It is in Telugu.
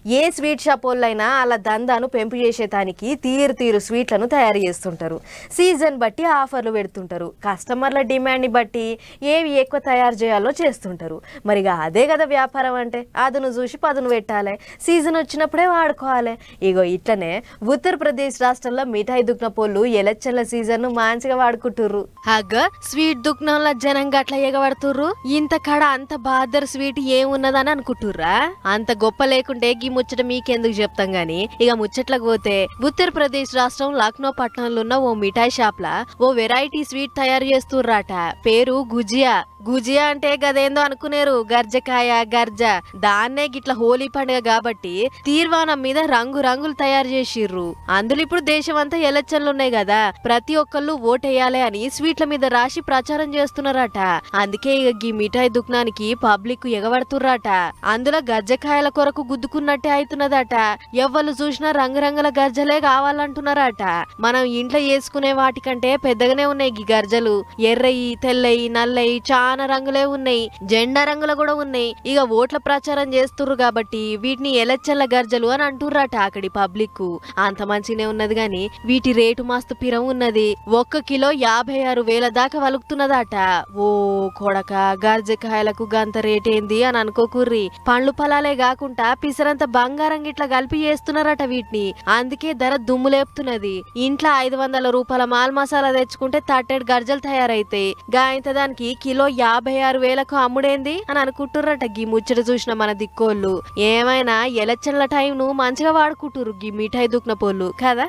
ఏ స్వీట్ షాప్ వాళ్ళైనా అలా దందాను పెంపు చేసేదానికి తీరు తీరు స్వీట్లను తయారు చేస్తుంటారు. సీజన్ బట్టి ఆఫర్లు పెడుతుంటారు. కస్టమర్ల డిమాండ్ని బట్టి ఏవి ఎక్కువ తయారు చేయాలో చేస్తుంటారు. మరిగా అదే కదా వ్యాపారం అంటే, అదును చూసి పదును పెట్టాలి, సీజన్ వచ్చినప్పుడే వాడుకోవాలి. ఇగో ఇట్లనే ఉత్తరప్రదేశ్ రాష్ట్రంలో మిఠాయి దుక్నపోళ్ళు ఎలచ్చల సీజన్ ను మంచిగా వాడుకుంటుర్రు. అగ్గ స్వీట్ దుక్నంలో జనం గట్ల ఎగబడుతుర్రు. ఇంత కడ అంత బాదర్ స్వీట్ ఏమున్నదని అనుకుంటుర్రా? అంత గొప్ప లేకుంటే గీ ముచ్చట మీకెందుకు చెప్తాం గాని ఇక ముచ్చట్లకు పోతే, ఉత్తరప్రదేశ్ రాష్ట్రం లక్నో పట్టణంలో ఉన్న ఓ మిఠాయి షాప్ లా ఓ వెరైటీ స్వీట్ తయారు చేస్తుర్రాట. పేరు గుజియా. గుజియా అంటే గదేందో అనుకునేరు, గర్జకాయ గర్జ. దాన్నే గిట్ల హోలీ పండుగ కాబట్టి తీర్వానం మీద రంగు రంగులు తయారు చేసిర్రు. అందులో ఇప్పుడు దేశం అంతా ఎలక్షన్లు ఉన్నాయి కదా, ప్రతి ఒక్కళ్ళు ఓటేయాలి అని స్వీట్ల మీద రాసి ప్రచారం చేస్తున్నారట. అందుకే ఇక గీ మిఠాయి దుకాణానికి పబ్లిక్ ఎగబడుతుర్రాట. అందులో గర్జకాయల కొరకు గుద్దుకున్నట్టే అవుతున్నదట. ఎవ్వరు చూసినా రంగురంగుల గర్జలే కావాలంటున్నారట. మనం ఇంట్లో వేసుకునే వాటికంటే పెద్దగానే ఉన్నాయి గీ గర్జలు. ఎర్రయి, తెల్లయి, నల్లయి చాలా రంగులే ఉన్నాయి. జెండా రంగులు కూడా ఉన్నాయి. ఇక ఓట్ల ప్రచారం చేస్తుర్రు కాబట్టి వీటిని ఎలచ్చల్ల గర్జలు అని అంటుర్రట అక్కడి పబ్లిక్. అంత మంచినే ఉన్నది గాని వీటి రేటు మస్తు పిరం ఉన్నది. 1 కిలో 56,000 దాకా వలుకుతున్నదట. ఓ కొడక, గర్జకాయలకు గంత రేట్ ఏంది అని అనుకోకుర్రి. పండ్లు ఫలాలే కాకుండా పిసరంత బంగారం గిట్లా కలిపి చేస్తున్నారట వీటిని. అందుకే ధర దుమ్ము లేపుతున్నది. ఇంట్లో 500 రూపాయల మాల్ మసాలా తెచ్చుకుంటే తట్టెడు గర్జలు తయారైతాయి. గాయంత దానికి కిలో 56,000కు అమ్ముడేంది అని అనుకుంటుర్రట గీ ముచ్చట చూసిన మన దిక్కోళ్ళు. ఏమైనా ఎలక్షన్ల టైం ను మంచిగా వాడుకుంటుర్రు గీ మిఠాయి దుక్నపోళ్ళు కదా.